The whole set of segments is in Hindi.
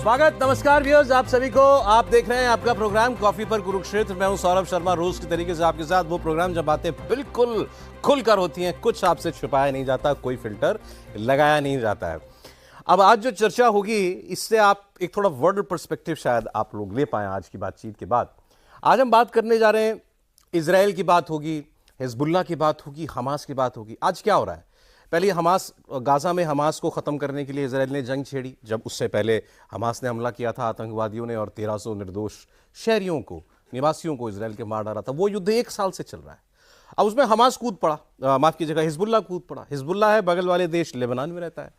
स्वागत, नमस्कार व्यूअर्स, आप सभी को। आप देख रहे हैं आपका प्रोग्राम कॉफी पर कुरुक्षेत्र। मैं हूं सौरभ शर्मा। रोज की तरीके से आपके साथ वो प्रोग्राम जब बातें बिल्कुल खुलकर होती हैं, कुछ आपसे छुपाया नहीं जाता, कोई फिल्टर लगाया नहीं जाता है। अब आज जो चर्चा होगी, इससे आप एक थोड़ा वर्ल्ड पर्सपेक्टिव शायद आप लोग ले पाए आज की बातचीत के बाद। आज हम बात करने जा रहे हैं, इजराइल की बात होगी, हिजबुल्लाह की बात होगी, हमास की बात होगी। आज क्या हो रहा है? पहले हमास, गाजा में हमास को ख़त्म करने के लिए इजराइल ने जंग छेड़ी। जब उससे पहले हमास ने हमला किया था आतंकवादियों ने, और 1300 निर्दोष शहरियों को, निवासियों को इजराइल के मार डाला था। वो युद्ध 1 साल से चल रहा है। अब उसमें हमास कूद पड़ा, माफ़ कीजिएगा, हिजबुल्लाह कूद पड़ा। हिजबुल्लाह है बगल वाले देश लेबनान में रहता है।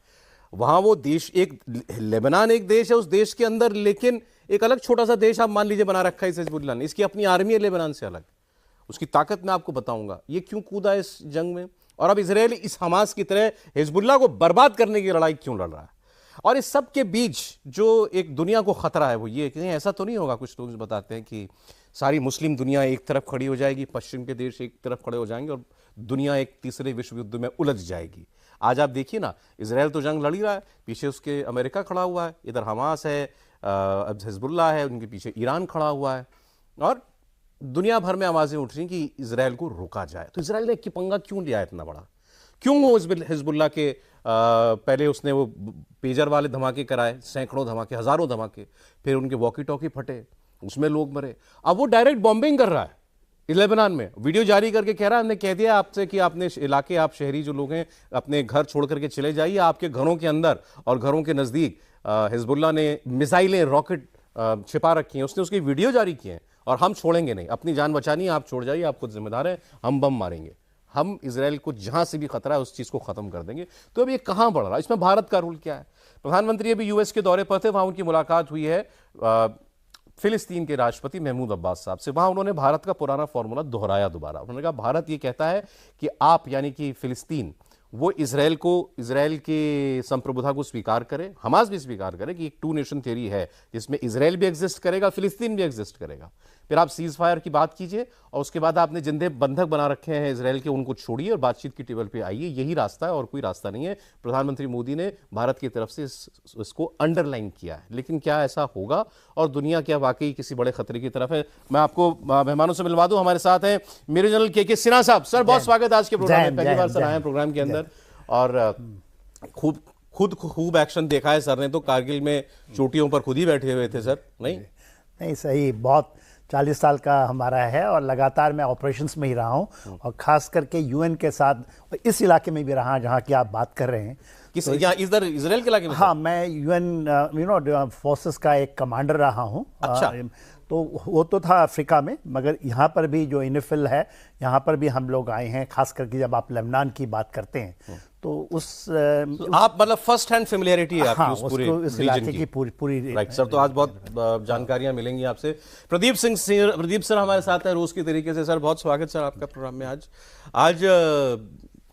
वहाँ वो देश, एक लेबनान एक देश है, उस देश के अंदर लेकिन एक अलग छोटा सा देश आप मान लीजिए बना रखा है इस हिजबुल्लाह ने। इसकी अपनी आर्मी है लेबनान से अलग। उसकी ताकत मैं आपको बताऊंगा ये क्यों कूदा इस जंग में, और अब इजराइल इस हमास की तरह हिजबुल्लाह को बर्बाद करने की लड़ाई क्यों लड़ रहा है। और इस सब के बीच जो एक दुनिया को खतरा है वो ये कि ऐसा तो नहीं होगा, कुछ लोग बताते हैं कि सारी मुस्लिम दुनिया एक तरफ खड़ी हो जाएगी, पश्चिम के देश एक तरफ खड़े हो जाएंगे और दुनिया एक तीसरे विश्व युद्ध में उलझ जाएगी। आज आप देखिए ना, इजराइल तो जंग लड़ ही रहा है, पीछे उसके अमेरिका खड़ा हुआ है, इधर हमास है, अब हिजबुल्लाह है, उनके पीछे ईरान खड़ा हुआ है, और दुनिया भर में आवाजें उठ रही कि इजराइल को रोका जाए। तो इजराइल ने पंगा क्यों लिया इतना बड़ा? क्यों वो हिजबुल्लाह के पहले उसने वो पेजर वाले धमाके कराए, सैकड़ों धमाके, हजारों धमाके, फिर उनके वॉकी टॉकी फटे, उसमें लोग मरे। अब वो डायरेक्ट बॉम्बिंग कर रहा है लेबनान में, वीडियो जारी करके कह रहा है, हमने कह दिया आपसे कि आपने इलाके, आप शहरी जो लोग हैं, अपने घर छोड़ करके चले जाइए। आपके घरों के अंदर और घरों के नजदीक हिजबुल्लाह ने मिसाइलें, रॉकेट छिपा रखी हैं। उसने उसकी वीडियो जारी की है, और हम छोड़ेंगे नहीं, अपनी जान बचानी है, आप छोड़ जाइए, आप खुद जिम्मेदार हैं, हम बम मारेंगे, हम इजराइल को जहां से भी खतरा है उस चीज को खत्म कर देंगे। तो अब ये कहां बढ़ रहा है? इसमें भारत का रोल क्या है? प्रधानमंत्री अभी यूएस के दौरे पर थे, वहां उनकी मुलाकात हुई है फिलिस्तीन के राष्ट्रपति महमूद अब्बास साहब से। वहां उन्होंने भारत का पुराना फॉर्मूला दोहराया दोबारा। उन्होंने कहा भारत ये कहता है कि आप, यानी कि फिलिस्तीन, वो इजराइल के संप्रभुता को स्वीकार करे, हमास भी स्वीकार करे कि एक 2 नेशन थ्योरी है जिसमें इजराइल भी एग्जिस्ट करेगा, फिलिस्तीन भी एग्जिस्ट करेगा। फिर आप सीज फायर की बात कीजिए, और उसके बाद आपने जिंदे बंधक बना रखे हैं इजराइल के, उनको छोड़िए और बातचीत की टेबल पे आइए। यही रास्ता है और कोई रास्ता नहीं है। प्रधानमंत्री मोदी ने भारत की तरफ से इसको अंडरलाइन किया है। लेकिन क्या ऐसा होगा, और दुनिया क्या वाकई किसी बड़े खतरे की तरफ है? मैं आपको मेहमानों से मिलवा दूं। हमारे साथ हैं मेजर जनरल के सिन्हा साहब। सर, बहुत स्वागत आज के प्रोग्राम में, पहली बार सर आए प्रोग्राम के अंदर, और खूब एक्शन देखा है सर ने। तो कारगिल में चोटियों पर खुद ही बैठे हुए थे सर। नहीं, सही, बहुत 40 साल का हमारा है, और लगातार मैं ऑपरेशंस में ही रहा हूँ, और खास करके यूएन के साथ इस इलाके में भी रहा जहाँ की आप बात कर रहे हैं। किस, या इधर इजराइल के इलाके में? हाँ, मैं यूएन फोर्सेस का एक कमांडर रहा हूँ। अच्छा। तो वो तो था अफ्रीका में, मगर यहाँ पर भी जो इनिफिल है, यहाँ पर भी हम लोग आए हैं। खास करके जब आप लेबनान की बात करते हैं तो आप मतलब फर्स्ट हैंड फेमिलियरिटी है आपकी। हाँ, उस पूरे इस इलाके की पूरी राइट सर। तो आज बहुत जानकारियां मिलेंगी आपसे। प्रदीप सर हमारे साथ हैं रोज की तरीके से। सर, बहुत स्वागत सर आपका प्रोग्राम में। आज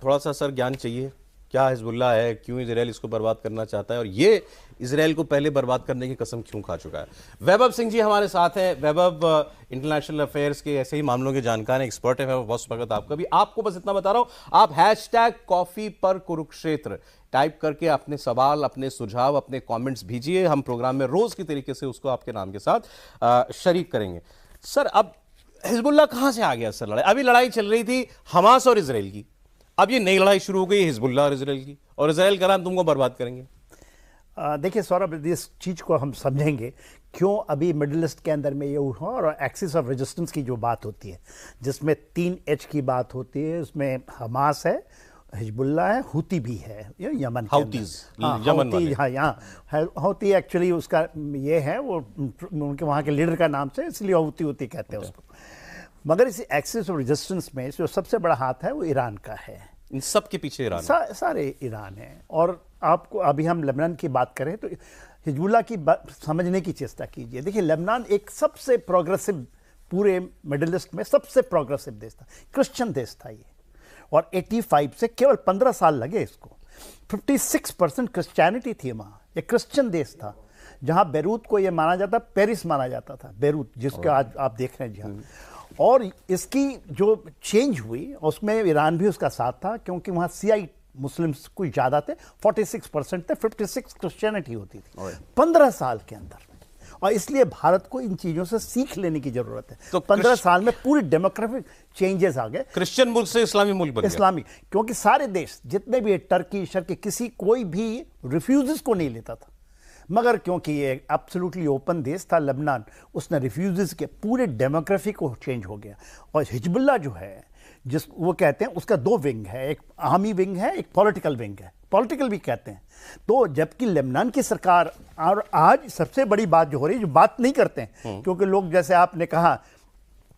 थोड़ा सा सर ज्ञान चाहिए, क्या हिजबुल्लाह है, क्यों इजराइल इसको बर्बाद करना चाहता है, और ये इजराइल को पहले बर्बाद करने की कसम क्यों खा चुका है। वैभव सिंह जी हमारे साथ हैं। वैभव इंटरनेशनल अफेयर्स के ऐसे ही मामलों के जानकार हैं, एक्सपर्ट है। वैभव, बहुत स्वागत आपका भी। आपको बस इतना बता रहा हूं, आप #कॉफी पर कुरुक्षेत्र टाइप करके अपने सवाल, अपने सुझाव, अपने कमेंट्स भेजिए। हम प्रोग्राम में रोज की तरीके से उसको आपके नाम के साथ शरीक करेंगे। सर, अब हिजबुल्लाह कहां से आ गया सर? अभी लड़ाई चल रही थी हमास और इजराइल की, अब ये नई लड़ाई शुरू हो गई हिजबुल्लाह और इजराइल की, और इजराइल का नाम तुमको बर्बाद करेंगे। देखिए सौरभ, इस चीज़ को हम समझेंगे क्यों अभी मिडिल ईस्ट के अंदर में ये हुआ, और एक्सिस ऑफ रेजिस्टेंस की जो बात होती है, जिसमें 3H की बात होती है, उसमें हमास है, हिजबुल्लाह है, हुती भी है, ये यमन के अंदर। हौती एक्चुअली उसका ये है, वो उनके वहाँ के लीडर का नाम से, इसलिए हुती कहते हैं उसको। मगर इस एक्सिस ऑफ रेजिस्टेंस में जो सबसे बड़ा हाथ है वो ईरान का है। इन सब के पीछे ईरान सारे ईरान है। और आपको अभी हम लेबनान की बात करें तो हिजबुल्लाह की समझने की चेष्टा कीजिए। देखिए, लेबनान एक सबसे प्रोग्रेसिव, पूरे मिडिल ईस्ट में सबसे प्रोग्रेसिव देश था, क्रिश्चियन देश था ये, और 85 से केवल 15 साल लगे इसको। 56% क्रिश्चियनिटी थी वहाँ, ये क्रिश्चियन देश था। जहाँ बेरूत को ये माना जाता, पेरिस माना जाता था, बेरूत, जिसके आज आप देख रहे हैं जहाँ। और इसकी जो चेंज हुई उसमें ईरान भी उसका साथ था, क्योंकि वहाँ मुस्लिम्स कुछ ज़्यादा थे, 46% थे, 56 क्रिश्चियनिटी होती थी 15 साल के अंदर। और इसलिए भारत को इन चीज़ों से सीख लेने की जरूरत है। तो 15 साल में पूरी डेमोग्राफिक चेंजेस आ गए, क्रिश्चियन मुल्क से इस्लामी मुल्क बन गया। इस्लामी, क्योंकि सारे देश जितने भी टर्की शर्की किसी कोई भी रिफ्यूज़ को नहीं लेता था, मगर क्योंकि ये एब्सोल्युटली ओपन देश था लेबनान, उसने रिफ्यूज़ के पूरे डेमोग्राफी को चेंज हो गया। और हिजबुल्लाह जो है, जिस वो कहते हैं उसका दो विंग है, एक आर्मी विंग है, एक पॉलिटिकल विंग है, पॉलिटिकल भी कहते हैं। तो जबकि लेबनान की सरकार, और आज सबसे बड़ी बात जो हो रही है, जो बात नहीं करते हैं क्योंकि लोग, जैसे आपने कहा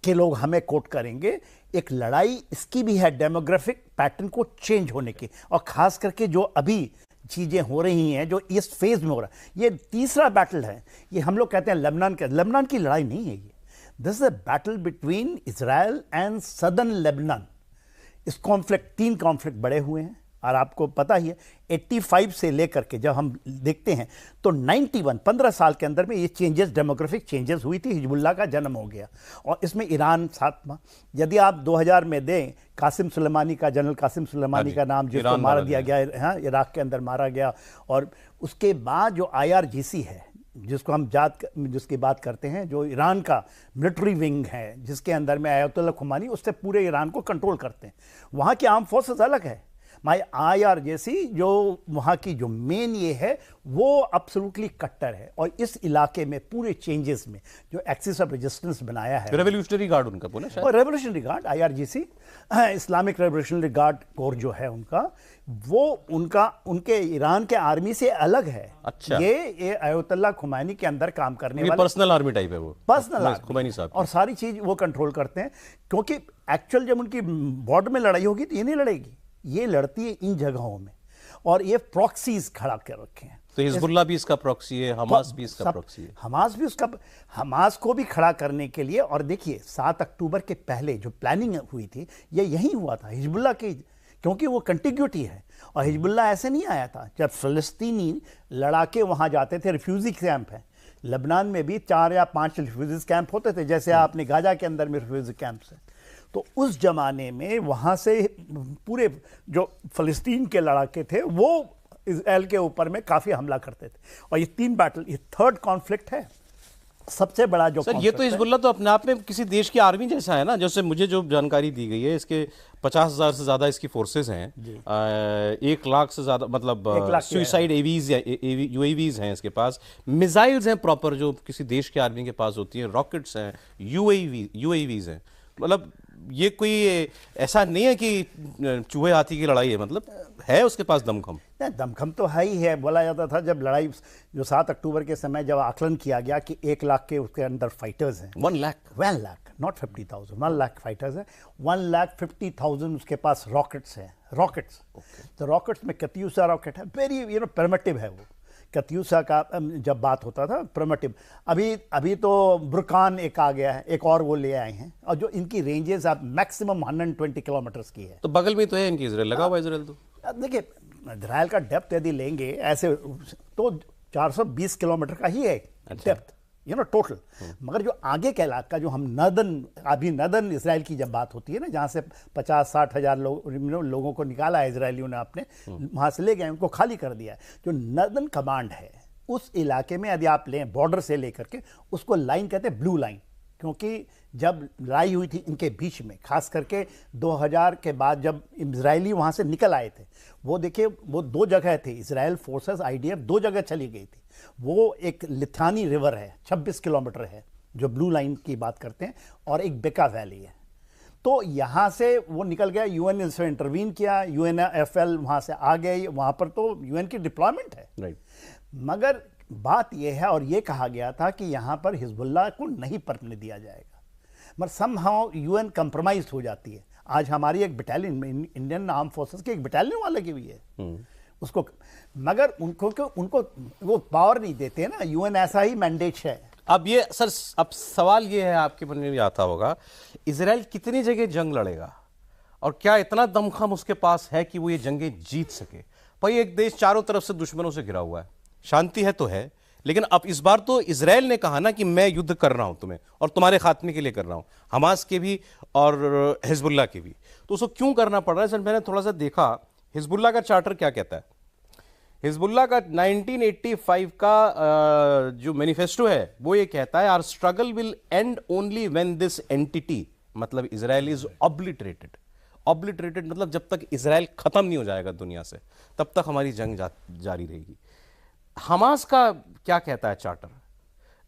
कि लोग हमें कोट करेंगे, एक लड़ाई इसकी भी है डेमोग्राफिक पैटर्न को चेंज होने की। और खास करके जो अभी चीज़ें हो रही हैं, जो इस फेज में हो रहा है, ये तीसरा बैटल है। ये हम लोग कहते हैं लेबनान की लड़ाई नहीं है ये, this is a battle between Israel and southern Lebanon. इस कॉन्फ्लिक्ट, 3 कॉन्फ्लिक्ट बड़े हुए हैं, और आपको पता ही है 85 से लेकर के जब हम देखते हैं तो 91, 15 साल के अंदर में ये चेंजेस, डेमोग्राफिक चेंजेस हुई थी, हिजबुल्लाह का जन्म हो गया। और इसमें ईरान साथ में, यदि आप 2000 में दें, कासिम सुलेमानी का, जनरल कासिम सुलेमानी का नाम, जिसको मार दिया गया, हाँ, इराक के अंदर मारा गया। और उसके बाद जो IRGC है, जिसको हम जिसकी बात करते हैं, जो ईरान का मिलिट्री विंग है, जिसके अंदर में आयतुल्लाह खुमानी, उससे पूरे ईरान को कंट्रोल करते हैं। वहाँ की आर्म फोर्सेस अलग है। IRGC जो वहाँ की जो मेन ये है, वो अब्सोल्युटली कट्टर है। और इस इलाके में पूरे चेंजेस में जो एक्सिस ऑफ रेजिस्टेंस बनाया है, रेवोल्यूशनरी गार्ड उनका बोला शायद, और revolutionary guard IRGC, Islamic revolutionary guard core जो है उनका, वो उनके ईरान के आर्मी से अलग है। अच्छा। ये आयतुल्लाह खुमैनी के अंदर काम करने वाले पर्सनल आर्मी टाइप है, वो पर्सनल खुमैनी साहब, और सारी चीज वो कंट्रोल करते हैं। क्योंकि एक्चुअल जब उनकी बॉर्डर में लड़ाई होगी तो ये नहीं लड़ेगी, ये लड़ती है इन जगहों में, और ये प्रॉक्सीज खड़ा कर रखे हैं। तो हिजबुल्लाह भी इसका प्रॉक्सी है, हमास भी इसका प्रॉक्सी है, हमास भी उसका, हमास को भी खड़ा करने के लिए। और देखिए 7 अक्टूबर के पहले जो प्लानिंग हुई थी, ये यही हुआ था हिजबुल्लाह की, क्योंकि वो कंटिग्यूटी है। और हिजबुल्लाह ऐसे नहीं आया था, जब फ़लस्तीनी लड़ाके वहाँ जाते थे, रिफ्यूजी कैंप है लेबनान में भी 4 या 5 रिफ्यूजी कैंप होते थे, जैसे आपने गाजा के अंदर में रिफ्यूजी कैंप्स है। तो उस जमाने में वहाँ से पूरे जो फ़लस्तीन के लड़ाके थे, वो इज़राइल के ऊपर में काफ़ी हमला करते थे। और ये 3 बैटल, ये 3rd कॉन्फ्लिक्ट है, सबसे बड़ा जो सर। ये तो हिजबुल्लाह तो अपने आप में किसी देश की आर्मी जैसा है ना, जैसे मुझे जो जानकारी दी गई है, इसके 50,000 से ज़्यादा इसकी फोर्सेस हैं, 1 लाख से ज़्यादा, मतलब सुइसाइड एवीज या UAVs हैं इसके पास, मिसाइल्स हैं प्रॉपर जो किसी देश की आर्मी के पास होती हैं, रॉकेट्स हैं, UAVs हैं। मतलब ये कोई ऐसा नहीं है कि चूहे हाथी की लड़ाई है, मतलब है उसके पास दमखम। दमखम तो है ही है। बोला जाता था जब लड़ाई, जो 7 अक्टूबर के समय जब आकलन किया गया कि 1 लाख के उसके अंदर फाइटर्स हैं, 1 लाख, नॉट 50,000, 1 लाख फाइटर्स हैं, 1,50,000 उसके पास रॉकेट्स हैं, रॉकेट्स। तो रॉकेट्स में कत्यूसा रॉकेट है, वेरी प्रिमिटिव है वो। कत्यूसा का जब बात होता था प्रिमिटिव, अभी तो बुरकान एक आ गया है, एक और वो ले आए हैं, और जो इनकी रेंजेस आप मैक्सिमम 120 किलोमीटर्स की है। तो बगल में तो है इनकी इजराइल, लगा हुआ इजराइल। तो देखिए इजराइल का डेप्थ यदि लेंगे ऐसे तो 420 किलोमीटर का ही है डेप्थ, टोटल। मगर जो आगे का इलाका, जो हम नर्दर्न इजराइल की जब बात होती है ना, जहाँ से 50-60 हज़ार लोगों को निकाला है इजरायलियों ने, आपने वहाँ से ले गए, उनको खाली कर दिया है। जो नर्दर्न कमांड है उस इलाके में यदि आप लें, बॉर्डर से लेकर के, उसको लाइन कहते हैं, ब्लू लाइन। क्योंकि जब लड़ाई हुई थी इनके बीच में, खास करके 2000 के बाद जब इजरायली वहाँ से निकल आए थे, वो देखिए वो 2 जगह थे, इजराइल फोर्सेस IDF 2 जगह चली गई थी। वो एक लिथानी रिवर है, 26 किलोमीटर है, जो ब्लू लाइन की बात करते हैं, और एक बेका वैली है। तो यहाँ से वो निकल गया, UN ने इसमें इंटरवीन किया, UNFL वहाँ से आ गई, वहाँ पर तो UN की डिप्लॉयमेंट है। राइट। मगर बात यह है, और ये कहा गया था कि यहाँ पर हिजबुल्लाह को नहीं पनपने दिया जाएगा, मगर समहाउ UN कंप्रोमाइज हो जाती है। आज हमारी एक बटालियन, इंडियन आर्म फोर्सेस की एक बटालियन वहाँ लगी हुई है उसको, मगर उनको वो पावर नहीं देते ना, UN ऐसा ही मैंडेट है। अब ये सर, अब सवाल ये है आपके मन में भी आता होगा, इजराइल कितनी जगह जंग लड़ेगा और क्या इतना दमखम उसके पास है कि वो ये जंगें जीत सके? भाई एक देश चारों तरफ से दुश्मनों से घिरा हुआ है, शांति है तो है, लेकिन अब इस बार तो इजराइल ने कहा ना कि मैं युद्ध कर रहा हूं तुम्हें और तुम्हारे खात्मे के लिए कर रहा हूं, हमास के भी और हिजबुल्लाह के भी। तो उसको क्यों करना पड़ रहा है? सर मैंने थोड़ा सा देखा, हिजबुल्लाह का चार्टर क्या कहता है? हिजबुल्लाह का 1985 का जो मैनिफेस्टो है वो ये कहता है, our struggle will end only when this entity, मतलब इजराइल, इज ऑब्लिटरेटेड। ऑब्लिटरेटेड मतलब जब तक इजराइल खत्म नहीं हो जाएगा दुनिया से, तब तक हमारी जंग जारी रहेगी। हमास का क्या कहता है charter?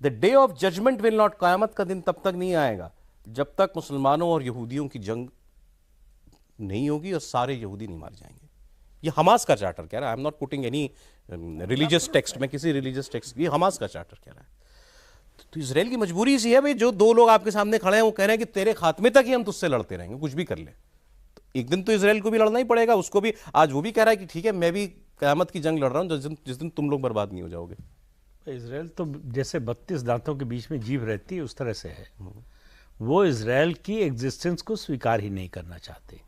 The day of judgment will not, क़यामत का दिन तब तक नहीं आएगा जब तक मुसलमानों और यहूदियों की जंग नहीं होगी और सारे यहूदी नहीं मारे जाएंगे। ये हमास का चार्टर कह रहा है। I am not putting any religious text, मैं किसी रिलीजियस टेक्स्ट, ये हमास का चार्टर कह रहा है। तो इजराइल की मजबूरी सी है भाई, जो दो लोग आपके सामने खड़े हैं वो कह रहे हैं कि तेरे खात्मे तक ही हम तुझसे लड़ते रहेंगे, कुछ भी कर ले। तो एक दिन तो इजराइल को भी लड़ना ही पड़ेगा, उसको भी। आज वो भी कह रहा है कि ठीक है, मैं भी क़यामत की जंग लड़ रहा हूं जिस दिन तुम लोग बर्बाद नहीं हो जाओगे। इजराइल तो जैसे 32 दांतों के बीच में जीभ रहती है उस तरह से है। वो इजराइल की एग्जिस्टेंस को स्वीकार ही नहीं करना चाहते।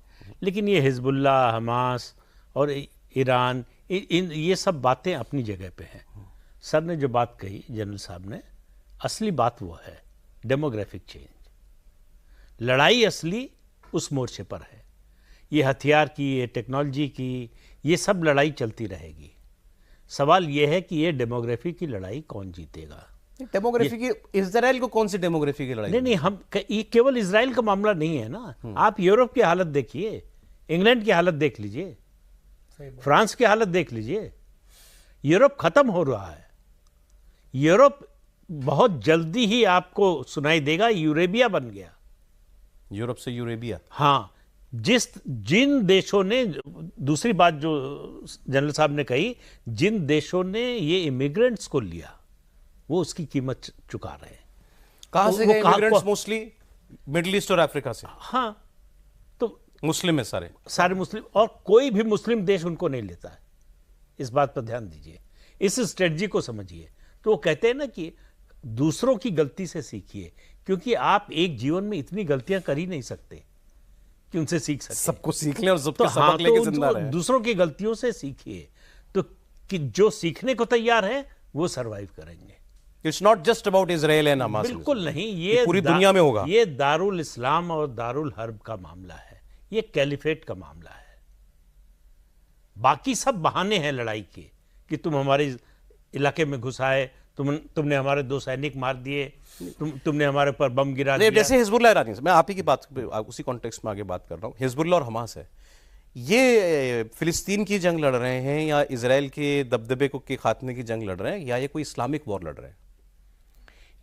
लेकिन ये हिजबुल्लाह, हमास और ईरान, ये सब बातें अपनी जगह पे हैं। सर ने जो बात कही, जनरल साहब ने, असली बात वो है डेमोग्राफिक चेंज। लड़ाई असली उस मोर्चे पर है। ये हथियार की, ये टेक्नोलॉजी की, ये सब लड़ाई चलती रहेगी। सवाल ये है कि ये डेमोग्राफी की लड़ाई कौन जीतेगा। डेमोग्राफी की, इजराइल को कौन सी डेमोग्राफी की लड़ाई? नहीं, ये केवल इजराइल का मामला नहीं है ना। आप यूरोप की हालत देखिए, इंग्लैंड की हालत देख लीजिए, फ्रांस की हालत देख लीजिए। यूरोप खत्म हो रहा है। यूरोप बहुत जल्दी ही आपको सुनाई देगा यूरेबिया बन गया। यूरोप से यूरेबिया। हाँ, जिन देशों ने, दूसरी बात जो जनरल साहब ने कही, जिन देशों ने ये इमिग्रेंट्स को लिया वो उसकी कीमत चुका रहे हैं। कहां से गए इमिग्रेंट्स? मोस्टली मिडिल ईस्ट और अफ्रीका से। हाँ, तो मुस्लिम है सारे मुस्लिम, और कोई भी मुस्लिम देश उनको नहीं लेता है। इस बात पर ध्यान दीजिए, इस स्ट्रेटजी को समझिए। तो वो कहते हैं ना कि दूसरों की गलती से सीखिए, क्योंकि आप एक जीवन में इतनी गलतियां कर ही नहीं सकते कि उनसे सीख सकें। सबको सीख लें और सबके तो सबक लेके जिंदा रहें। दूसरों की गलतियों से सीखिए, तो कि जो सीखने को तैयार है वो सरवाइव करेंगे। It's not just about Israel and Hamas. बिल्कुल नहीं, ये पूरी दुनिया में होगा। ये दारुल इस्लाम और दारुल हर्ब का मामला है, ये कैलिफेट का मामला है। बाकी सब बहाने हैं लड़ाई के, कि तुम हमारे इलाके में घुस आए, तुमने हमारे 2 सैनिक मार दिए, तुमने हमारे पर बम गिरा दिया। जैसे हिजबुल्लाह ईरानी, मैं आप ही की बात उसी कॉन्टेक्स्ट में आगे बात कर रहा हूँ। हिजबुल्लाह और हमास है, ये फिलिस्तीन की जंग लड़ रहे हैं या इजराइल के दबदबे को के खात्मे की जंग लड़ रहे हैं, या ये कोई इस्लामिक वॉर लड़ रहे हैं?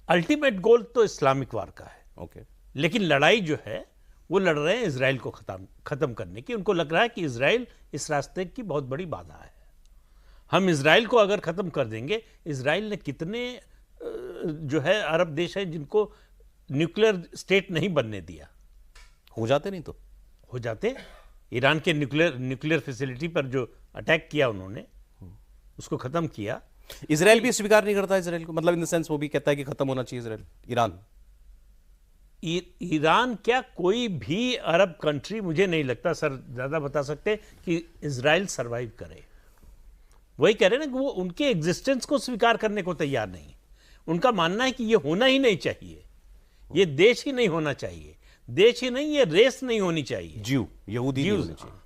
अल्टीमेट गोल तो इस्लामिक वार का है। ओके। लेकिन लड़ाई जो है वो लड़ रहे हैं इजराइल को खत्म करने की। उनको लग रहा है कि इजराइल इस रास्ते की बहुत बड़ी बाधा है। हम इजराइल को अगर खत्म कर देंगे, इजराइल ने कितने जो है अरब देश है जिनको न्यूक्लियर स्टेट नहीं बनने दिया। हो जाते नहीं तो हो जाते। ईरान के न्यूक्लियर फैसिलिटी पर जो अटैक किया उन्होंने, उसको खत्म किया। इजराइल भी स्वीकार नहीं करता इजराइल को, मतलब इन द सेंस वो भी कहता है कि खत्म होना चाहिए इजराइल। ईरान क्या, कोई भी अरब कंट्री, मुझे नहीं लगता, सर ज्यादा बता सकते, कि इजराइल सरवाइव करे। वही कह रहे हैं ना कि वो उनके एग्जिस्टेंस को स्वीकार करने को तैयार नहीं। उनका मानना है कि ये होना ही नहीं चाहिए, ये देश ही नहीं होना चाहिए, देश ही नहीं, ये रेस नहीं होनी चाहिए, यहूदी नहीं होनी चाहिए।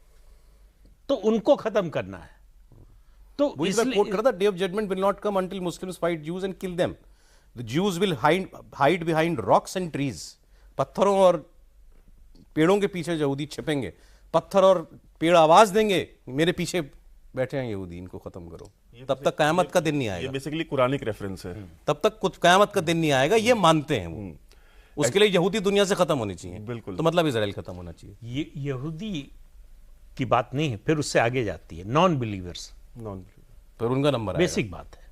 तो उनको खत्म करना है। तो इसलिए कोट करता, day of judgment will not come until Muslims fight Jews and kill them. The Jews will hide behind rocks and trees. पत्थरों और पेड़ों के पीछे यहूदी छिपेंगे। पत्थर और पेड़ आवाज देंगे, मेरे पीछे बैठे हैं यहूदी, इनको खत्म करो। तब तक कयामत का दिन नहीं आएगा। ये बेसिकली कुरानिक रेफरेंस है। तब तक कुछ कयामत का दिन नहीं आएगा, ये मानते हैं वो। उसके लिए यहूदी दुनिया से खत्म होनी चाहिए। बिल्कुल। तो मतलब इजराइल खत्म होना चाहिए। ये यहूदी की बात नहीं है, फिर उससे आगे जाती है नॉन बिलीवर्स। फिर उनका नंबर आएगा। बेसिक बात है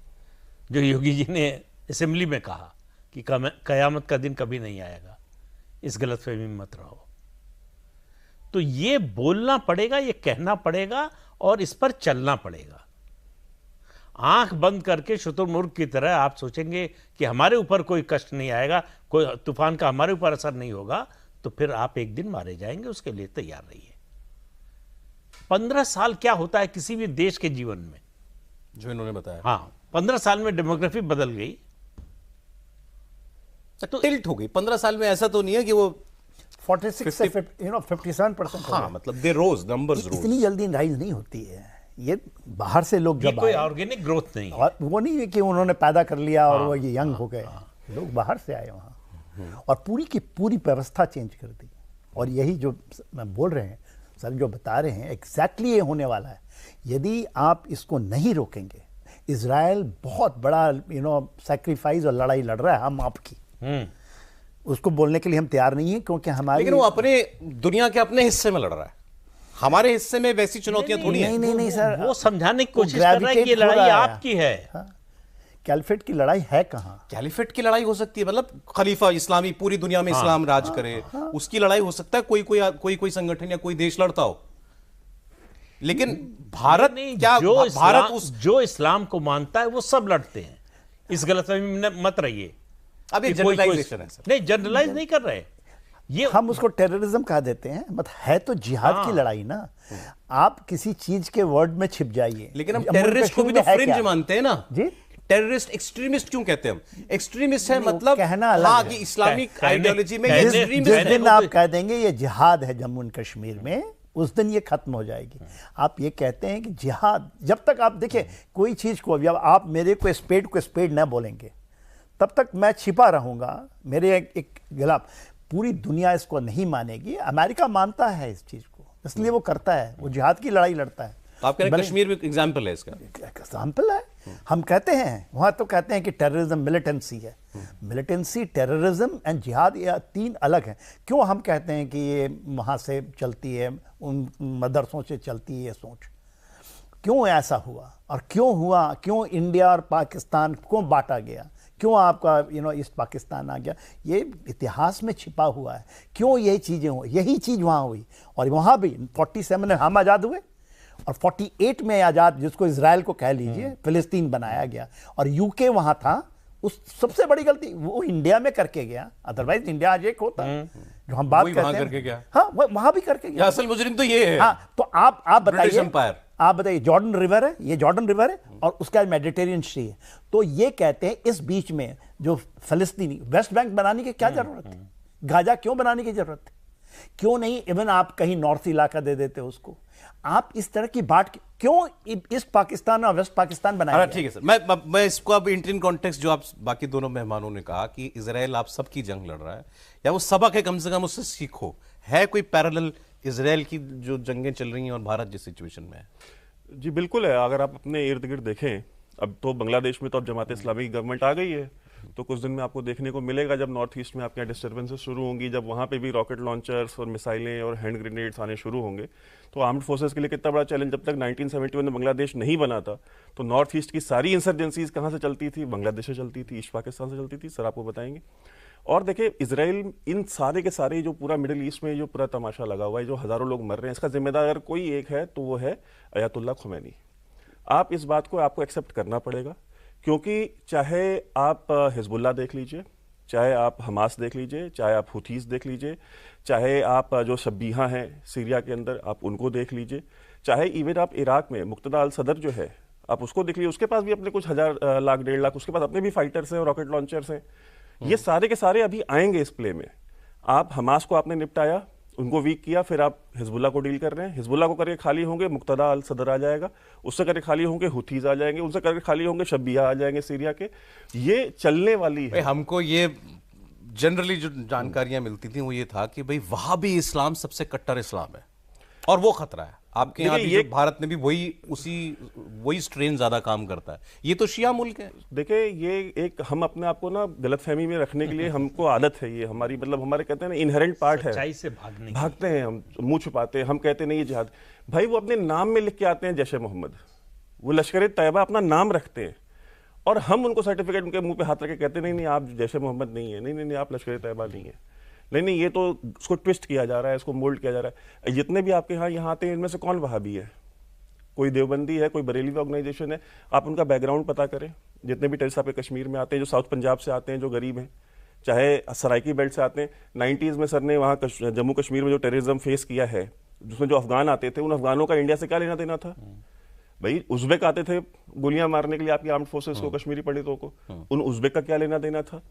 जो योगी जी ने असेंबली में कहा कि कयामत का दिन कभी नहीं आएगा, इस गलतफहमी में मत रहो। तो ये बोलना पड़ेगा, ये कहना पड़ेगा और इस पर चलना पड़ेगा। आंख बंद करके शुतुरमुर्ग की तरह आप सोचेंगे कि हमारे ऊपर कोई कष्ट नहीं आएगा, कोई तूफान का हमारे ऊपर असर नहीं होगा, तो फिर आप एक दिन मारे जाएंगे। उसके लिए तैयार रहिए। 15 साल क्या होता है किसी भी देश के जीवन में, जो इन्होंने बताया। हाँ, 15 साल में डेमोग्राफी बदल गई, तो टिल्ट हो गई। 15 साल में ऐसा तो नहीं है कि वो 46 से 57%। हाँ, मतलब दे रोज, नंबर्स रोज। इतनी जल्दी राइज नहीं होती है, ये बाहर से लोग ये जब कोई आए, ऑर्गेनिक ग्रोथ नहीं है। और वो नहीं है कि उन्होंने पैदा कर लिया और वो ये यंग हो गए, लोग बाहर से आए वहाँ और पूरी की पूरी व्यवस्था चेंज कर दी। और यही जो मैं बोल रहे हैं सर, जो बता रहे हैं एग्जैक्टली ये होने वाला है। यदि आप इसको नहीं रोकेंगे, इजराइल बहुत बड़ा सैक्रिफाइस और लड़ाई लड़ रहा है हम आपकी, उसको बोलने के लिए हम तैयार नहीं है, क्योंकि हमारी, लेकिन वो अपने दुनिया के अपने हिस्से में लड़ रहा है, हमारे हिस्से में वैसी चुनौतियां थोड़ी हैं। नहीं सर, वो समझाने की कोशिश कर रहा है कि ये लड़ाई आपकी है। कैलिफेट की लड़ाई है कहाँ? कैलिफेट की लड़ाई हो सकती है, मतलब खलीफा इस्लामी पूरी दुनिया में इस्लाम राज करे, उसकी लड़ाई हो सकता है, कोई संगठन या कोई देश लड़ता हो। लेकिन भारत क्या, भारत जो इस्लाम को मानता है वो सब लड़ते हैं, इस गलतफहमी में मत रहिए। अब ये जनरलाइजेशन है सर। नहीं, जनरलाइज नहीं कर रहे, ये हम उसको टेररिज्म कह देते हैं, मतलब है तो जिहाद की लड़ाई ना। आप किसी चीज के वर्ड में छिप जाइए। लेकिन हम टेररिस्ट को भी तो फ्रिंज मानते हैं ना जी। टेररिस्ट, एक्सट्रीमिस्ट क्यों कहते हैं हम? एक्सट्रीमिस्ट है मतलब कहना अलग हाँ है। कि इस्लामिक आइडियोलॉजी में जिस दिन आप कह देंगे ये जिहाद है जम्मू एंड कश्मीर में, उस दिन ये खत्म हो जाएगी। आप ये कहते हैं कि जिहाद, जब तक आप देखिए कोई चीज को, जब आप मेरे को स्पेड न बोलेंगे तब तक मैं छिपा रहूंगा मेरे एक गिलाफ। पूरी दुनिया इसको नहीं मानेगी, अमेरिका मानता है इस चीज को, इसलिए वो करता है, वो जिहाद की लड़ाई लड़ता है। आप कह रहे हैं कश्मीर में एग्जाम्पल है इसका? एग्जाम्पल है। हम कहते हैं वहां तो कहते हैं कि टेररिज्म मिलिटेंसी है। मिलिटेंसी, टेररिज्म एंड जिहाद, ये तीन अलग हैं। क्यों हम कहते हैं कि ये वहां से चलती है, उन मदरसों से चलती है ये सोच? क्यों ऐसा हुआ और क्यों हुआ? क्यों इंडिया और पाकिस्तान क्यों बांटा गया? क्यों आपका ईस्ट पाकिस्तान आ गया? ये इतिहास में छिपा हुआ है। क्यों ये चीज़ें हुई? यही चीज़ वहाँ हुई, और वहाँ भी 47 में हम आज़ाद हुए और 48 में आज़ाद, जिसको इजराइल को कह लीजिए, फिलिस्तीन बनाया गया, और यूके वहाँ था। उस सबसे बड़ी गलती वो इंडिया में करके गया, अदरवाइज इंडिया आज एक होता जो हम बात करते हैं। करके गया। हाँ, वहाँ भी करके गया। असल मुजरिम तो ये है। हाँ, तो आप ब्रिटिश एम्पायर। आप बताइए, जॉर्डन रिवर है, ये जॉर्डन रिवर है और उसका मेडिटेरियन सी है। तो ये कहते हैं इस बीच में जो फिलिस्तीनी, वेस्ट बैंक बनाने की क्या जरूरत है? गाजा क्यों बनाने की जरूरत है? क्यों नहीं इवन आप कहीं नॉर्थ इलाका दे देते उसको? आप इस तरह की बात क्यों ईस्ट पाकिस्तान और वेस्ट पाकिस्तान बनाया? ठीक है सर, मैं इसको अब इंडियन कॉन्टेक्स्ट, जो आप बाकी दोनों मेहमानों ने कहा कि इजराइल आप सबकी जंग लड़ रहा है, या वो सबक है कम से कम उससे सीखो, है कोई पैरेलल इजराइल की जो जंगें चल रही हैं और भारत जिस सिचुएशन में है? जी बिल्कुल है। अगर आप अपने इर्द गिर्द देखें, अब तो बांग्लादेश में तो अब जमात इस्लामी की गवर्नमेंट आ गई है, तो कुछ दिन में आपको देखने को मिलेगा जब नॉर्थ ईस्ट में आपके यहाँ डिस्टर्बेंसेस शुरू होंगी, जब वहाँ पे भी रॉकेट लॉन्चर्स और मिसाइलें और हैंड ग्रेनेड्स आने शुरू होंगे, तो आर्म्ड फोर्सेस के लिए कितना बड़ा चैलेंज। जब तक 1971 में बांग्लादेश नहीं बना था तो नॉर्थ ईस्ट की सारी इंसर्जेंसीज कहाँ से चलती थी? बांग्लादेश से चलती थी, ईस्ट पाकिस्तान से चलती थी। सर आपको बताएंगे। और देखिए, इजराइल इन सारे के सारे जो पूरा मिडिल ईस्ट में जो पूरा तमाशा लगा हुआ है, जो हज़ारों लोग मर रहे हैं, इसका जिम्मेदार अगर कोई एक है तो वो है अयातुल्लाह खुमैनी। आप इस बात को आपको एक्सेप्ट करना पड़ेगा, क्योंकि चाहे आप हिजबुल्लाह देख लीजिए, चाहे आप हमास देख लीजिए, चाहे आप हुथीस देख लीजिए, चाहे आप जो शब्बीहा हैं सीरिया के अंदर आप उनको देख लीजिए, चाहे इवन आप इराक में मुक्तदा अल सदर जो है आप उसको देख लीजिए, उसके पास भी अपने कुछ हजार लाख 1.5 लाख उसके पास अपने भी फाइटर्स हैं और रॉकेट लॉन्चर्स हैं। ये सारे के सारे अभी आएंगे इस प्ले में। आप हमास को आपने निपटाया, उनको वीक किया, फिर आप हिजबुल्लाह को डील कर रहे हैं। हिजबुल्लाह को करके खाली होंगे मुक्तदा अल सदर आ जाएगा, उससे करके खाली होंगे हुथीज आ जाएंगे, उनसे करके खाली होंगे शब्बिया आ जाएंगे सीरिया के। ये चलने वाली है। हमको ये जनरली जो जानकारियां मिलती थी वो ये था कि भाई वहां भी इस्लाम सबसे कट्टर इस्लाम है और वो खतरा है। आपके यहाँ भी भारत में भी वही स्ट्रेन ज्यादा काम करता है। ये तो शिया मुल्क है। देखिए, ये एक हम अपने आप को ना गलतफहमी में रखने के लिए हमको आदत है, ये हमारी मतलब हमारे कहते हैं ना इनहेरेंट पार्ट है। सच्चाई से भागते हैं हम, मुंह छुपाते हैं, हम कहते नहीं ये जिहाद। भाई वो अपने नाम में लिख के आते हैं जैशे मोहम्मद, वो लश्कर तैयबा अपना नाम रखते हैं, और हम उनको सर्टिफिकेट उनके मुंह पे हाथ रख के कहते नहीं आप जैशे मोहम्मद नहीं है, नहीं आप लश्कर तैयबा नहीं है, नहीं ये तो उसको ट्विस्ट किया जा रहा है, इसको मोल्ड किया जा रहा है। जितने भी आपके यहाँ आते हैं इनमें से कौन वहाबी है? कोई देवबंदी है, कोई बरेली ऑर्गेनाइजेशन है। आप उनका बैकग्राउंड पता करें। जितने भी टेररिस्ट आपके कश्मीर में आते हैं, जो साउथ पंजाब से आते हैं, जो गरीब हैं, चाहे सराइकी बेल्ट से आते हैं। 90s में सर ने वहाँ जम्मू कश्मीर में जो टेररिज्म फेस किया है, जिसमें जो अफगान आते थे, उन अफगानों का इंडिया से क्या लेना देना था? भाई उज़्बेक आते थे गोलियां मारने के लिए आपकी आर्म्ड फोर्सेस को, कश्मीरी पंडितों को, उन उज़्बेक का क्या लेना देना था?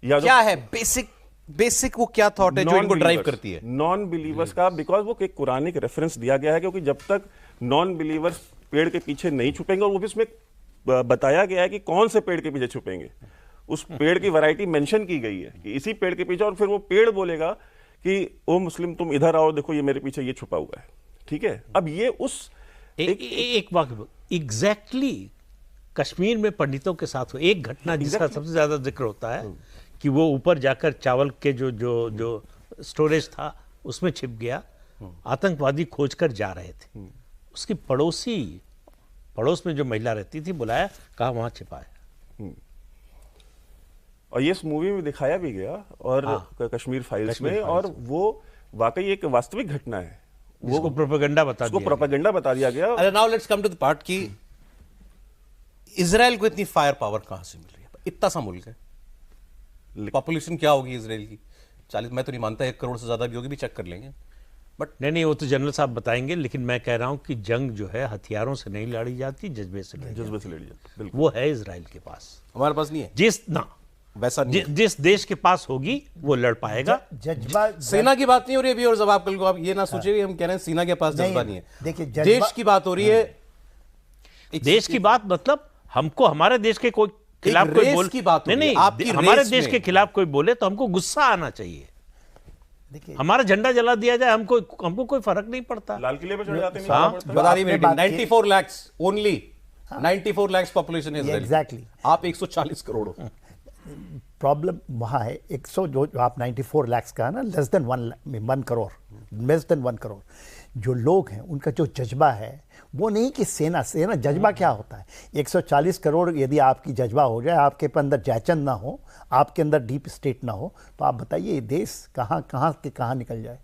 या क्या है बेसिक बेसिक वो क्या थॉट है जो इनको ड्राइव करती है? नॉन बिलीवर्स का, बिकॉज वो एक कुरानिक रेफरेंस दिया गया है, क्योंकि जब तक नॉन बिलीवर्स पेड़ के पीछे नहीं छुपेंगे, और वो भी उसमें बताया गया है कि कौन से पेड़ के पीछे छुपेंगे, उस पेड़ की वैरायटी मेंशन की गई है कि इसी पेड़ के पीछे, और फिर वो पेड़ बोलेगा कि ओ मुस्लिम तुम इधर आओ, देखो ये मेरे पीछे ये छुपा हुआ है, ठीक है। अब ये उस एक वाक्य एग्जैक्टली कश्मीर में पंडितों के साथ हुआ एक घटना जिसका सबसे ज्यादा जिक्र होता है कि वो ऊपर जाकर चावल के जो स्टोरेज था उसमें छिप गया, आतंकवादी खोजकर जा रहे थे, उसकी पड़ोस में जो महिला रहती थी बुलाया, कहा वहां छिपा है। और ये इस मूवी में दिखाया भी गया, और कश्मीर फाइल्स में, और वो वाकई एक वास्तविक घटना है, वो प्रोपेगेंडा बता दिया गया। अरे now let's come to the part कि इजराइल को इतनी फायर पावर कहां से मिल रही है? इतना सा मुल्क है, पॉपुलेशन क्या होगी इजराइल की? 40, मैं तो नहीं मानता 1 करोड़ से ज्यादा भी होगी, भी चेक कर लेंगे, बट नहीं वो तो जनरल साहब बताएंगे, लेकिन मैं कह रहा हूं कि जंग जो है हथियारों से नहीं लड़ी जाती, जज्बे से लड़ी जाती। वो है इजराइल के पास, हमारे पास नहीं है। वैसा नहीं जिस देश के पास होगी वो लड़ पाएगा। जज्बा, सेना की बात नहीं हो रही अभी, और जब आप कल को आप ये ना सोचिए हम कह रहे हैं सेना के पास जज्बा नहीं है। देखिए देश की बात हो रही है, देश की बात, मतलब हमको हमारे देश के कोई खिलाफ कोई बोल की बात नहीं, आपकी हमारे देश के खिलाफ कोई बोले तो हमको गुस्सा आना चाहिए। हमारा झंडा जला दिया जाए, हमको कोई फर्क नहीं पड़ता। लाल किले पे चढ़ जाते हैं। बता रही मेरी 94 लाख ओनली, 94 लाख पॉपुलेशन है इजराइल। एग्जैक्टली, आप 140 करोड़ हो। प्रॉब्लम वहाँ है 100 जो आप 94 लाख का है ना, less than 1 crore, less than 1 crore जो लोग हैं, उनका जो जज्बा है वो नहीं कि सेना जज्बा क्या होता है। 140 करोड़ यदि आपकी जज्बा हो जाए, आपके अंदर जयचंद ना हो, आपके अंदर डीप स्टेट ना हो, तो आप बताइए ये देश कहाँ निकल जाए।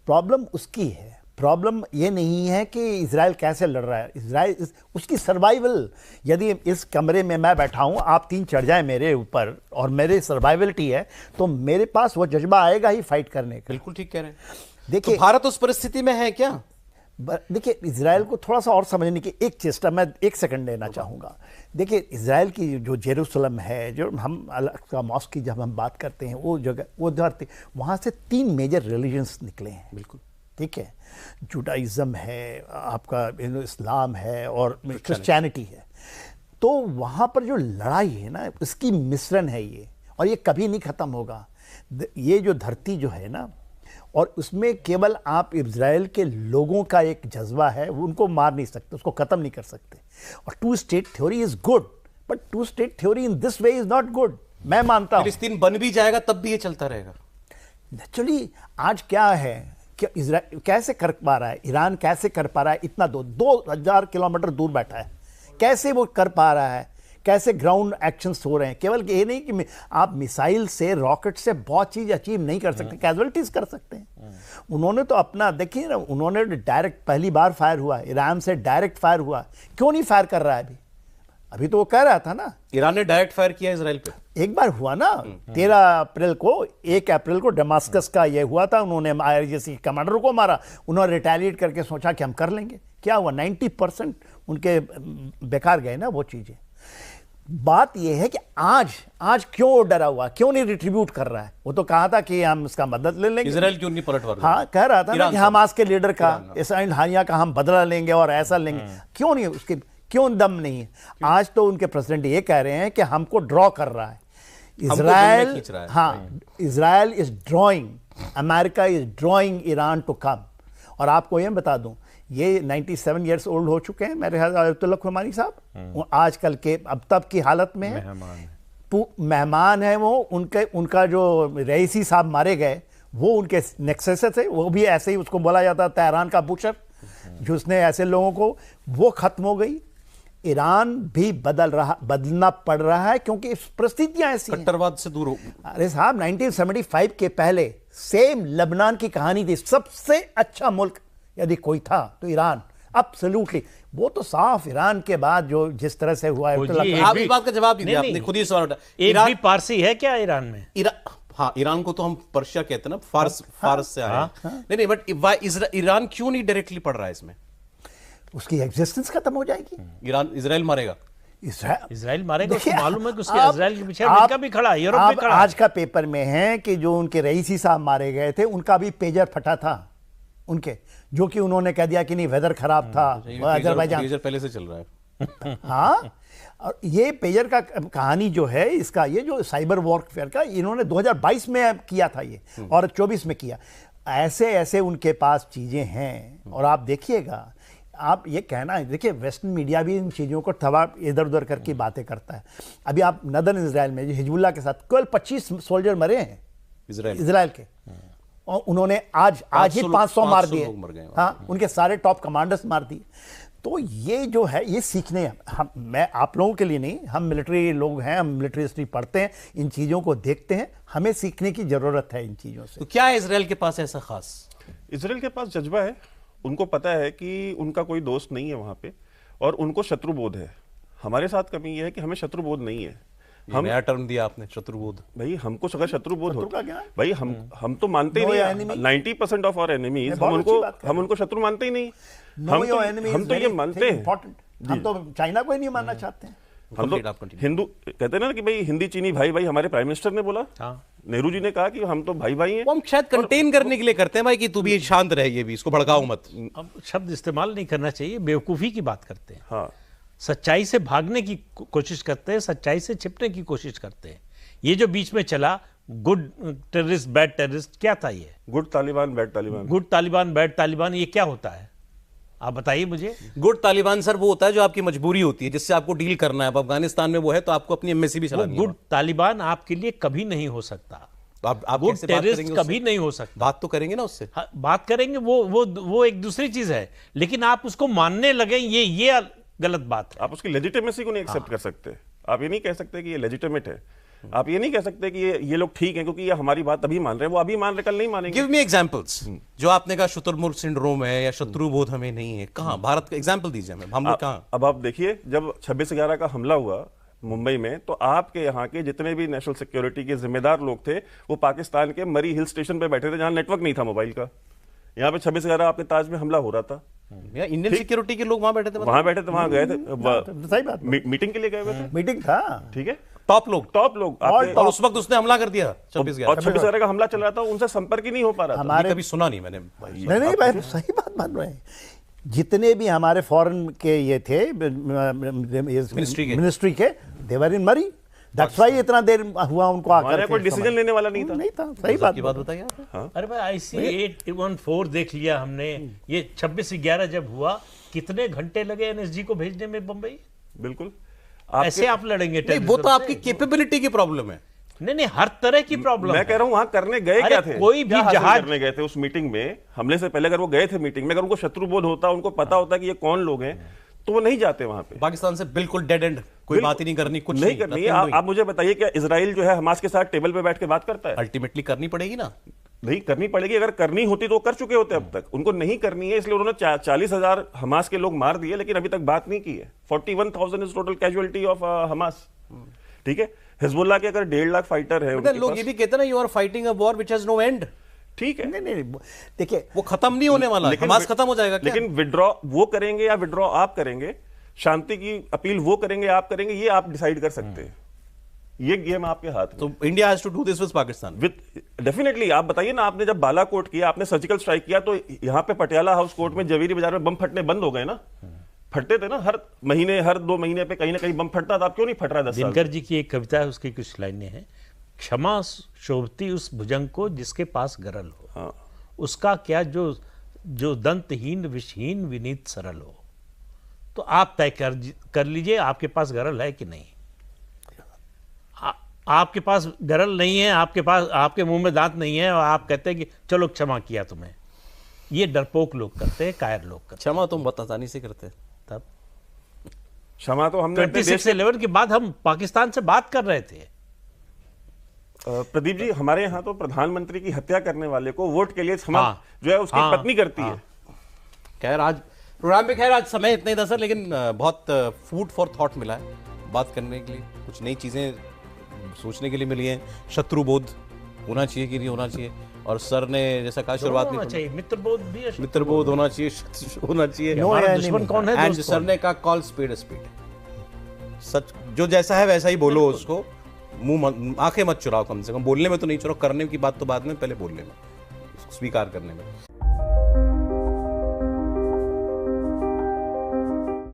प्रॉब्लम उसकी है, प्रॉब्लम ये नहीं है कि इजराइल कैसे लड़ रहा है। इजराइल उसकी सर्वाइवल, यदि इस कमरे में मैं बैठा हूँ, आप 3 चढ़ जाए मेरे ऊपर और मेरे सर्वाइवलिटी है, तो मेरे पास वो जज्बा आएगा ही फाइट करने का। बिल्कुल ठीक कह रहे हैं। देखिए तो भारत उस परिस्थिति में है क्या? देखिए इजराइल को थोड़ा सा और समझने की एक चेष्टा मैं 1 सेकंड देना चाहूँगा। देखिए इजराइल की जो जेरूसलम है, जो हम अल-अक्सा मॉस्क की जब हम बात करते हैं, वो जगह वो धरती, वहाँ से 3 मेजर रिलीजन्स निकले हैं। बिल्कुल ठीक है, जुडाइज़म है, आपका इस्लाम है और क्रिश्चियनिटी है। तो वहाँ पर जो लड़ाई है ना, इसकी मिश्रण है ये, और ये कभी नहीं ख़त्म होगा। ये जो धरती जो है ना, और उसमें केवल आप इजराइल के लोगों का एक जज्बा है, वो उनको मार नहीं सकते, उसको ख़त्म नहीं कर सकते। और 2 state theory is good, but 2 state theory in this way is not good. मैं मानता हूँ फिलिस्तीन बन भी जाएगा तब भी ये चलता रहेगा। नेचुरली आज क्या है कि इजराइल कैसे कर पा रहा है, ईरान कैसे कर पा रहा है, इतना 2000 किलोमीटर दूर बैठा है, कैसे वो कर पा रहा है, कैसे ग्राउंड एक्शंस हो रहे हैं। केवल ये नहीं कि आप मिसाइल से, रॉकेट से बहुत चीज़ अचीव नहीं कर सकते, कैजुअलिटीज कर सकते हैं। उन्होंने तो अपना देखिए ना, उन्होंने डायरेक्ट पहली बार फायर हुआ, ईरान से डायरेक्ट फायर हुआ, क्यों नहीं फायर कर रहा है अभी तो वो कह रहा था ना, ईरान ने डायरेक्ट फायर किया इजराइल पे। एक बार हुआ ना 13 अप्रैल को, 1 अप्रैल को डमास्कस का ये हुआ था, उन्होंने IRGC कमांडर को मारा, उन्होंने रिटेलिएट करके सोचा कि हम कर लेंगे। क्या हुआ, 90% उनके बेकार गए ना वो चीज़ें। बात यह है कि आज क्यों डरा हुआ, क्यों नहीं रिट्रीब्यूट कर रहा है। वो तो कहा था कि हम इसका मदद ले लेंगे, इजराइल क्यों नहीं पलटवार? हाँ कह रहा था ना कि हमास के लीडर का इसराइल हानिया का हम बदला लेंगे और ऐसा लेंगे। क्यों नहीं, उसके क्यों दम नहीं है? आज तो उनके प्रेसिडेंट ये कह रहे हैं कि हमको ड्रॉ कर रहा है इजराइल। हाँ, Israel is drawing, America is drawing Iran to come. और आपको ये बता दूं, ये 97 ईयर्स ओल्ड हो चुके हैं मेरे अयतुल्लाह खुमैनी साहब, आजकल के अब तब की हालत में है, मेहमान है वो। उनका जो रईसी साहब मारे गए, वो उनके नेक्सेसर थे, वो भी ऐसे ही उसको बोला जाता तेहरान का बुशर, जो उसने ऐसे लोगों को, वो खत्म हो गई। ईरान भी बदलना पड़ रहा है क्योंकि परिस्थितियां ऐसी हैं। कट्टरवाद से दूर हो। अरे साहब 1975 के पहले सेम लेबनान की कहानी थी, सबसे अच्छा मुल्क यदि कोई था तो ईरान, एब्सोल्युटली। वो तो साफ ईरान के बाद जो जिस तरह से हुआ है, आप इस बात का जवाब नहीं दिया आपने, खुद ही सवाल उठा। एक भी पारसी है क्या ईरान में? हाँ, ईरान को तो हम पर्शिया कहते हैं ना, फारस से आया। नहीं, बट ईरान क्यों नहीं डायरेक्टली पड़ रहा है इसमें? उसकी एग्जिस्टेंस खत्म हो जाएगी। इजराइल मारेगा। इजराइल मारेगा, उसको देखिए, मालूम है कि उसके आप- इजराइल के पीछे आप- अमेरिका भी खड़ा है, यूरोप भी आप खड़ा है। आज का पेपर में है कि जो उनके रईसी साहब मारे गए थे उनका भी पेजर फटा था उनके, जो कि उन्होंने कह दिया कि नहीं वेदर खराब था अजरबैजान। पेजर पहले से चल रहा है। हाँ, और ये पेजर का कहानी जो है इसका, ये जो साइबर वॉरफेयर का इन्होंने 2022 में किया था ये, और 24 में किया। ऐसे ऐसे उनके पास चीजें हैं, और आप देखिएगा, आप ये कहना, देखिए वेस्टर्न मीडिया भी इन चीज़ों को थवा इधर उधर करके बातें करता है। अभी आप नदर्न इजराइल में हिजबुल्लाह के साथ केवल 25 सोल्जर मरे हैं इजराइल के, और उन्होंने आज ही 500 मार दिए। हाँ, उनके सारे टॉप कमांडर्स मार दिए। तो ये जो है ये सीखने, हम, मैं आप लोगों के लिए नहीं, हम मिलिट्री लोग हैं, हम मिलिट्री हिस्ट्री पढ़ते हैं, इन चीज़ों को देखते हैं, हमें सीखने की ज़रूरत है इन चीज़ों से। तो क्या है इजराइल के पास ऐसा खास? इजराइल के पास जज्बा है, उनको पता है कि उनका कोई दोस्त नहीं है वहां पे, और उनको शत्रुबोध है। हमारे साथ कमी ये है कि हमें शत्रुबोध नहीं है। हम नया टर्म दिया आपने, शत्रुबोध। भाई हमको अगर शत्रुबोध हो, का क्या है? भाई हम तो मानते ही नहीं। 90% ऑफ आवर एनिमीज, हम उनको शत्रु मानते ही नहीं। हम तो ये मानते हैं, हम तो चाइना को ही नहीं मानना चाहते हैं। हम तो हिंदू कहते हैं ना कि भाई हिंदी चीनी भाई भाई, हमारे प्राइम मिनिस्टर ने बोला, नेहरू जी ने कहा कि हम तो भाई भाई हैं। वो हम शायद कंटेन करने के लिए करते हैं भाई, कि तू भी शांत रहे, ये भी इसको भड़काओ मत। अब शब्द इस्तेमाल नहीं करना चाहिए, बेवकूफ़ी की बात करते हैं। हाँ, सच्चाई से भागने की कोशिश करते हैं, सच्चाई से छिपने की कोशिश करते हैं। ये जो बीच में चला, गुड टेररिस्ट बैड टेररिस्ट, क्या था ये? Good Taliban bad Taliban. Good Taliban bad Taliban, ये क्या होता है आप बताइए मुझे। गुड तालिबान सर वो होता है जो आपकी मजबूरी होती है, जिससे आपको डील करना है। अब अफगानिस्तान में वो है तो आपको अपनी एमबेसी भी चलानी है। गुड तालिबान आपके लिए कभी नहीं हो सकता, तो आप गुड कैसे बात टेररिस्ट करेंगे कभी उससे? नहीं हो सकता। बात तो करेंगे ना उससे। हाँ, बात करेंगे, वो एक दूसरी चीज है, लेकिन आप उसको मानने लगे, ये गलत बात है। आप उसकी लेजिटिमेसी को नहीं एक्सेप्ट कर सकते। आप ये नहीं कह सकते कि ये लेजिटिमेट है। आप ये नहीं कह सकते कि ये लोग ठीक हैं क्योंकि ये हमारी बात अभी मान रहे हैं, वो अभी मान रहे, कल नहीं मानेंगे। Give me examples. जो आपने कहा शुतुरमुर्ग सिंड्रोम है या शत्रुबोध हमें नहीं है, कहां भारत का एग्जांपल दीजिए हमें, हम लोग कहां? अब आप देखिए, जब 26/11 का हमला हुआ मुंबई में, तो आपके यहाँ के जितने भी नेशनल सिक्योरिटी के जिम्मेदार लोग थे, वो पाकिस्तान के मरी हिल स्टेशन पे बैठे थे, जहां नेटवर्क नहीं था मोबाइल का। यहाँ पे 26/11 आपके ताज में हमला हो रहा था, इंडियन सिक्योरिटी के लोग वहां बैठे थे, वहां बैठे थे, वहां गए थे, सही बात, मीटिंग के लिए गए हुए थे। मीटिंग था, ठीक है, टॉप लोग आपके, और उस वक्त उसने हमला कर दिया 26/11। और 26/11 का हमला चल रहा था, उनसे संपर्क ही नहीं हो पा रहा था। हमारे कभी सुना नहीं मैंने। नहीं भाई, सही बात मान रहे हैं। जितने भी हमारे फॉरेन के ये थे मिनिस्ट्री के, देवर इन मरी, दैट्स व्हाई इतना देर हुआ उनको आकर कोई डिसीजन लेने वाला नहीं था। नहीं था, सही बात की बात बताइए आप। अरे भाई, IC 814 देख लिया हमने, ये 26/11 जब हुआ, कितने घंटे लगे NSG को भेजने में बंबई? बिल्कुल, ऐसे आप लड़ेंगे? नहीं, वो तो आपकी कैपेबिलिटी की प्रॉब्लम है। नहीं, हर तरह की प्रॉब्लम। मैं कह रहा हूं वहां करने गए क्या थे? कोई भी जहाज करने गए थे उस मीटिंग में, हमले से पहले अगर वो गए थे मीटिंग में, अगर उनको शत्रुबोध होता, उनको पता होता कि ये कौन लोग हैं, तो वो नहीं जाते वहां पे। पाकिस्तान से बिल्कुल डेड एंड, कोई बात ही नहीं करनी, कुछ नहीं करनी। आप मुझे बताइए, क्या इजराइल जो है हमास के साथ टेबल पे बैठ के बात करता है? अल्टीमेटली करनी पड़ेगी ना। नहीं करनी पड़ेगी, अगर करनी होती तो वो कर चुके होते अब तक। उनको नहीं करनी है, इसलिए उन्होंने 40,000 हमास के लोग मार दिए, लेकिन अभी तक बात नहीं की है। 41,000 is total casualty of Hamas. ठीक है, हिजबुल्लाह के अगर 1.5 लाख फाइटर है, लोग ये भी कहते हैं ना, you are fighting a war which has no end. ठीक है, नहीं, देखिए वो खत्म नहीं होने वाला, हमास खत्म हो जाएगा क्या? लेकिन विड्रॉ वो करेंगे या विड्रॉ आप करेंगे, शांति की अपील वो करेंगे आप करेंगे, ये आप डिसाइड कर सकते हैं। ये गेम आपके हाथ में। तो India has to do this with Pakistan with definitely. आप बताइए ना, आपने जब बालाकोट किया, आपने सर्जिकल स्ट्राइक किया, तो यहाँ पे पटियाला हाउस कोर्ट में जवेरी बाजार में बम फटने बंद हो गए ना? फटते थे ना, हर महीने, हर 2 महीने पे कहीं ना कहीं बम फटता था। आप क्यों नहीं फट रहा? 10 साल दिनकर जी की एक कविता है, उसकी कुछ लाइनें हैं। क्षमा शोभती उस भुजंग को जिसके पास गरल हो, हाँ। उसका क्या जो दंतहीन विषहीन विनीत सरल हो। तो आप तय कर लीजिए, आपके पास गरल है कि नहीं। आपके पास गरल नहीं है, आपके मुंह में दांत नहीं है, और आप कहते हैं कि चलो क्षमा किया तुम्हें। ये डरपोक लोग करते हैं, कायर लोग करते हैं। क्षमा तुम बहुत आसानी से करते हैं। तब क्षमा तो हमने 26/11 के बाद हम पाकिस्तान से बात कर रहे थे। प्रदीप जी, हमारे यहाँ तो प्रधानमंत्री की हत्या करने वाले को वोट के लिए क्षमा जो है उसकी पत्नी करती है। खैर, आज प्रोग्राम में आज समय इतना ही था सर, लेकिन बहुत फूड फॉर थॉट मिला है बात करने के लिए, कुछ नई चीजें सोचने के लिए मिली हैं। शत्रुबोध होना चाहिए कि नहीं होना चाहिए, और सर ने जैसा कहा शुरुआत में, मित्रबोध भी है, मित्रबोध होना चाहिए, होना चाहिए। हमारा दुश्मन कौन है? एंड सर ने कहा कॉल स्पीड स्पीड। सच जो जैसा है वैसा ही बोलो उसको, आंखें मत चुराओ, कम से कम बोलने में तो नहीं चुराओ, करने की बात तो बाद में, पहले बोलने में, स्वीकार करने में।